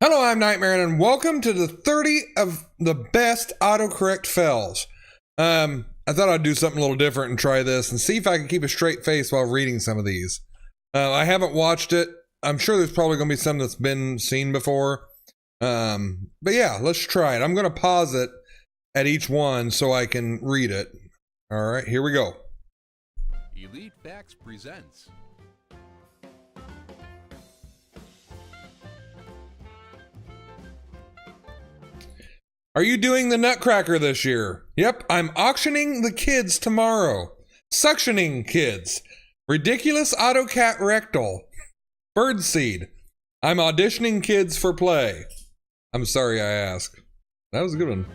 Hello, I'm Nightmaaron, and welcome to the 30 of the best autocorrect fails. I thought I'd do something a little different and try this and see if I can keep a straight face while reading some of these. I haven't watched it. I'm sure there's probably going to be some that's been seen before. But yeah, let's try it. I'm going to pause it at each one so I can read it. All right, here we go. Elite Facts presents. Are you doing the Nutcracker this year? Yep, I'm auctioning the kids tomorrow. Suctioning kids. Ridiculous AutoCat rectal. Birdseed. I'm auditioning kids for play. I'm sorry I asked. That was a good one.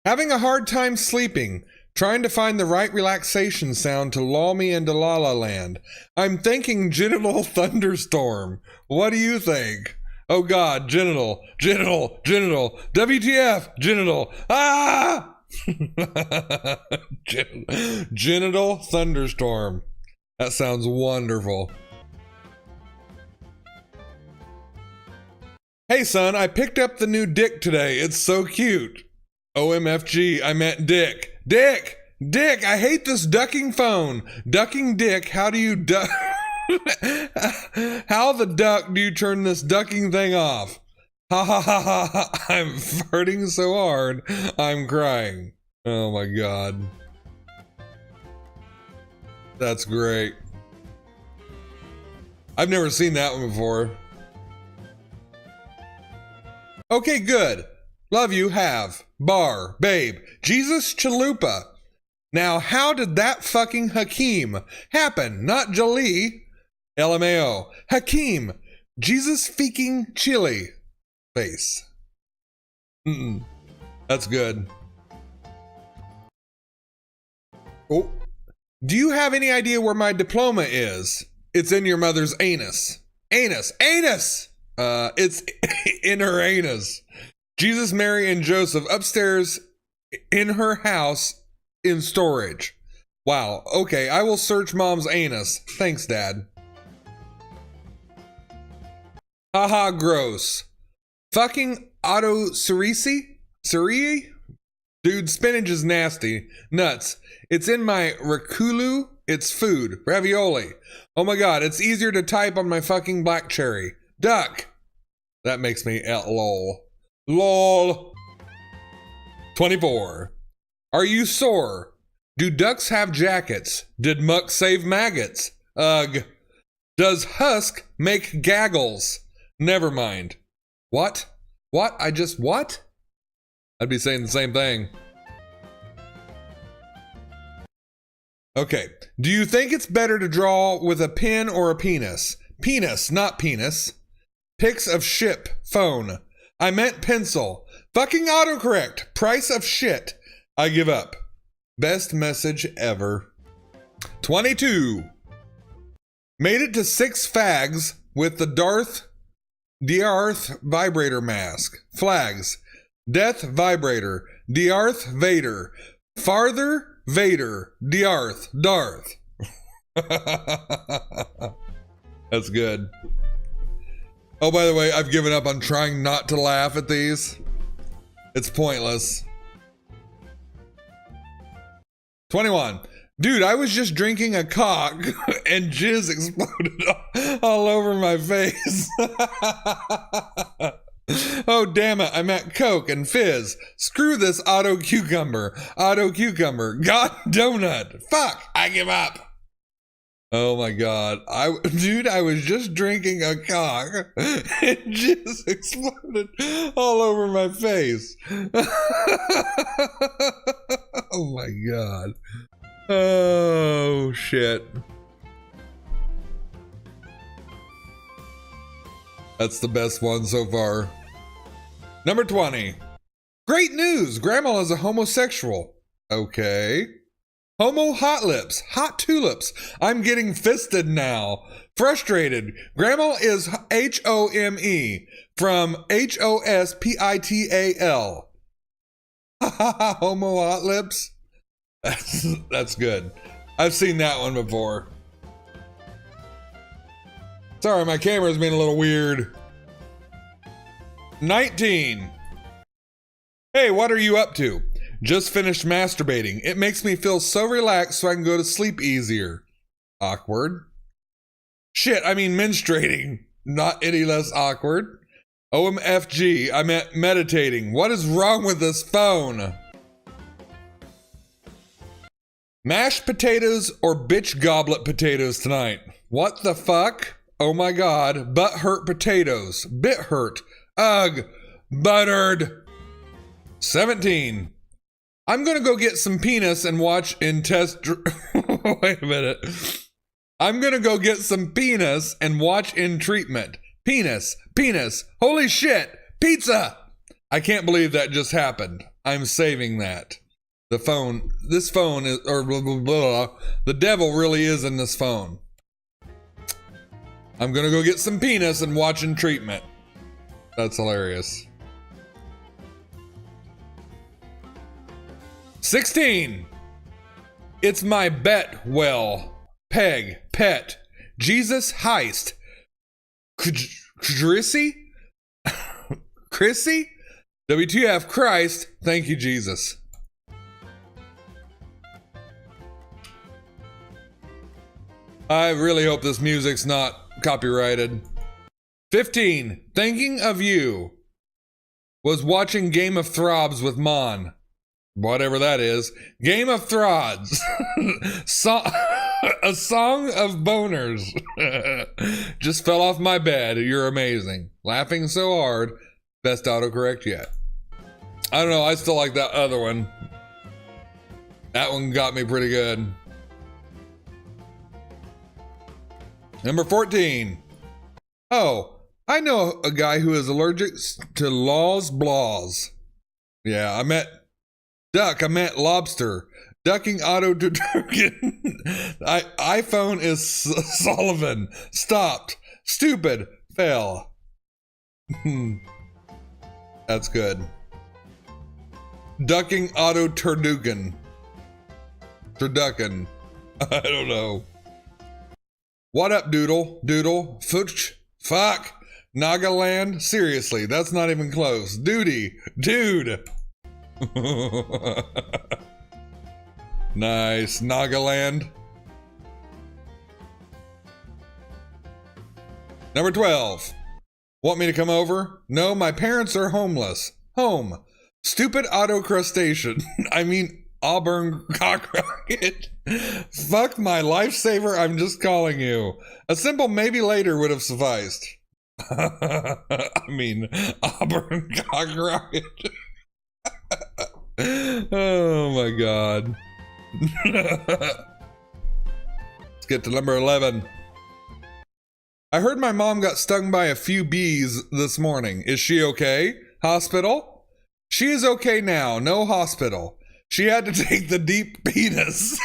Having a hard time sleeping. Trying to find the right relaxation sound to lull me into La La Land. I'm thinking Genital Thunderstorm. What do you think? Oh God, genital, WTF, genital, Genital Thunderstorm. That sounds wonderful. Hey son, I picked up the new dick today. It's so cute. OMFG, I meant dick. Dick, I hate this ducking phone. Ducking dick, how do you duck? How the duck do you turn this ducking thing off? Ha ha ha ha ha. I'm farting so hard, I'm crying. Oh my God. That's great. I've never seen that one before. Okay, good. Love you, have. Bar, babe. Jesus Chalupa. Now, how did that fucking Hakeem happen? Not Jolie. LMAO. Hakeem. Jesus feking chili. Face. That's good. Oh. Do you have any idea where my diploma is? It's in your mother's anus. Anus. It's in her anus. Jesus, Mary, and Joseph upstairs in her house in storage. Wow. Okay, I will search mom's anus. Thanks, Dad. Haha, gross. Fucking auto cerise? Dude, spinach is nasty. Nuts. It's in my rakulu. It's food. Ravioli. Oh my God, it's easier to type on my fucking black cherry. Duck. That makes me lol. LOL. 24. Are you sore? Do ducks have jackets? Did Muck save maggots? Ugh. Does Husk make gaggles? Never mind. What? What? What? I'd be saying the same thing. Okay. Do you think it's better to draw with a pen or a penis? Penis, not penis. Pics of ship, phone. I meant pencil. Fucking autocorrect. Price of shit. I give up. Best message ever. 22. Made it to 6 fags with the Darth vibrator mask. Flags. Death vibrator. Darth Vader. Farther Vader. Darth. That's good. Oh, by the way, I've given up on trying not to laugh at these. It's pointless. 21. Dude, I was just drinking a cock and jizz exploded all over my face. Oh, damn it. I meant Coke and Fizz. Screw this auto cucumber. God donut. Fuck. I give up. Oh my God. Dude, I was just drinking a cock and jizz exploded all over my face. Oh my God. Oh shit. That's the best one so far. Number 20. Great news! Grandma is a homosexual. Okay. Homo hot lips. Hot tulips. I'm getting fisted now. Frustrated. Grandma is H-O-M-E from H-O-S-P-I-T-A-L. Homo hot lips. That's good. I've seen that one before. Sorry, my camera's being a little weird. 19. Hey, what are you up to? Just finished masturbating. It makes me feel so relaxed so I can go to sleep easier. Awkward. Shit, I mean menstruating. Not any less awkward. OMFG, I meant meditating. What is wrong with this phone? Mashed potatoes or bitch goblet potatoes tonight? What the fuck? Oh my god. Butt hurt potatoes. Bit hurt. Ugh. Buttered. 17. I'm gonna go get some penis and watch in test. Wait a minute. I'm gonna go get some penis and watch in treatment. Penis. Holy shit. Pizza. I can't believe that just happened. I'm saving that. This phone is, or blah, blah, blah. The devil really is in this phone. I'm gonna go get some penis and watch in treatment. That's hilarious. 16. It's my bet, well, peg, pet, Jesus heist, Chrissy? Chrissy? WTF Christ, thank you, Jesus. I really hope this music's not copyrighted. 15. Thinking of you. Was watching Game of Throbs with Mon. Whatever that is. Game of Throds. A song of boners. Just fell off my bed. You're amazing. Laughing so hard. Best autocorrect yet. I don't know. I still like that other one. That one got me pretty good. Number 14. Oh, I know a guy who is allergic to Law's Blaws. Yeah, I meant lobster. Ducking auto detergent. iPhone is Sullivan. Stopped. Stupid. Fell. That's good. Ducking auto turducken. Turducken. I don't know. What up, Doodle? Doodle? Fooch? Fuck. Nagaland? Seriously, that's not even close. Duty. Dude. Nice. Nagaland. Number 12. Want me to come over? No, my parents are homeless. Home. Stupid auto crustacean. I mean, Auburn cockrocket. Fuck my lifesaver, I'm just calling you. A simple maybe later would have sufficed. I mean, Auburn cockrocket. Oh my god. Let's get to number 11. I heard my mom got stung by a few bees this morning. Is she okay? Hospital? She is okay now. No hospital. She had to take the deep penis.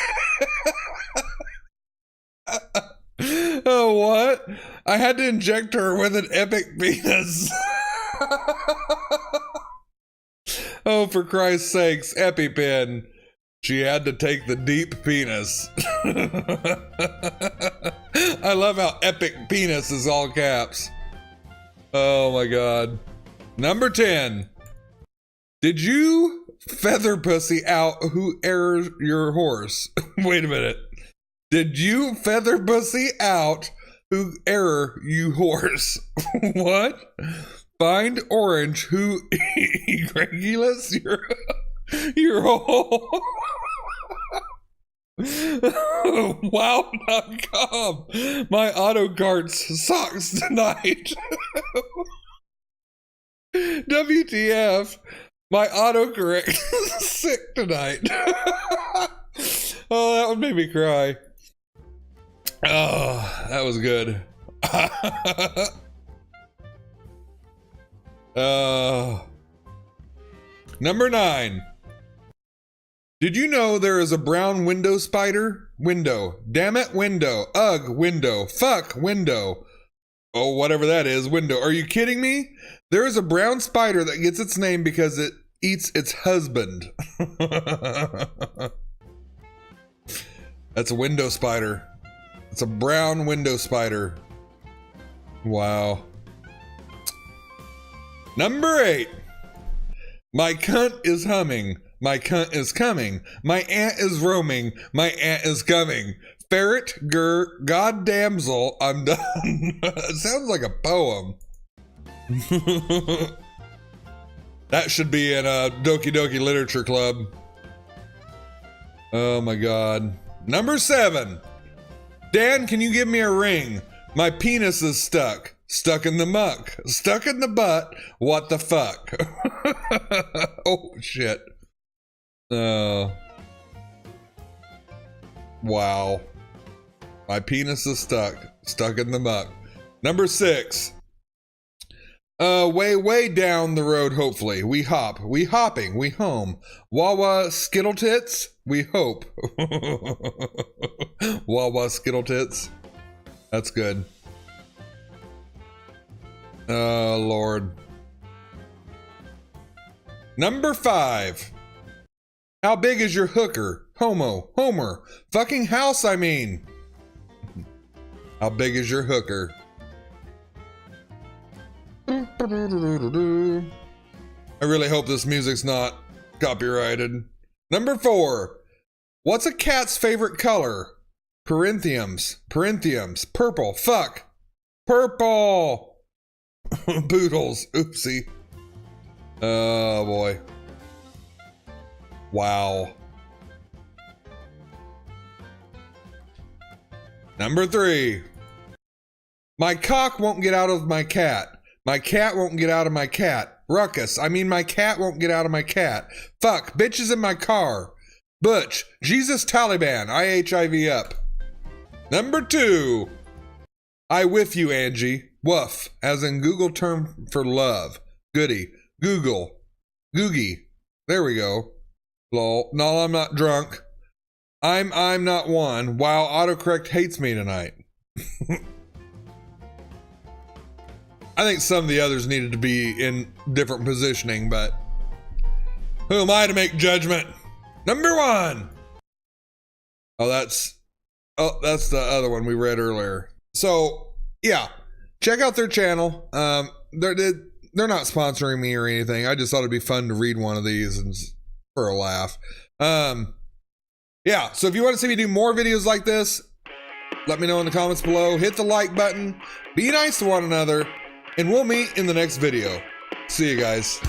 Oh, what? I had to inject her with an epic penis. Oh, for Christ's sakes, EpiPen. She had to take the deep penis. I love how epic penis is all caps. Oh my god. Number 10. Did you feather pussy out who errs your horse? Wait a minute. Did you feather pussy out who error you horse? What? Find orange who egregulous your whole. Wow.com. My auto carts socks tonight. WTF. My autocorrect sick tonight. Oh, that one made me cry. Oh, that was good. Number 9. Did you know there is a brown window spider? Window. Damn it, window. Ugh, window. Fuck, window. Oh, whatever that is, window. Are you kidding me? There is a brown spider that gets its name because it eats its husband. That's a window spider. It's a brown window spider. Wow. Number 8. My cunt is humming. My cunt is coming. My aunt is roaming. My aunt is coming. Ferret, god damsel, I'm done. It sounds like a poem. That should be in a Doki Doki Literature Club. Oh my god. Number 7. Dan, can you give me a ring? My penis is stuck. Stuck in the muck. Stuck in the butt. What the fuck? Oh shit. Wow. My penis is stuck. Stuck in the muck. Number 6. Way down the road, hopefully. We hop. We hopping. We home. Wawa Skittle Tits. We hope. Wawa Skittle Tits. That's good. Oh, Lord. Number 5. How big is your hooker? Homer. Fucking house, I mean. How big is your hooker? I really hope this music's not copyrighted. Number 4. What's a cat's favorite color? Perinthiums. Purple. Fuck. Purple. Boodles. Oopsie. Oh boy. Wow. Number 3. My cock won't get out of my cat. My cat won't get out of my cat. Ruckus. I mean, my cat won't get out of my cat. Fuck. Bitches in my car. Butch. Jesus Taliban. IHIV up. Number 2. I with you, Angie. Woof. As in Google term for love. Goody. Google. Googie. There we go. Lol. No, I'm not drunk. I'm not one. Wow, autocorrect hates me tonight. I think some of the others needed to be in different positioning, but who am I to make judgment? Number 1. Oh, that's the other one we read earlier. So yeah, check out their channel. They're not sponsoring me or anything. I just thought it'd be fun to read one of these and for a laugh. Yeah, so if you want to see me do more videos like this, let me know in the comments below. Hit the like button. Be nice to one another. And we'll meet in the next video. See you guys.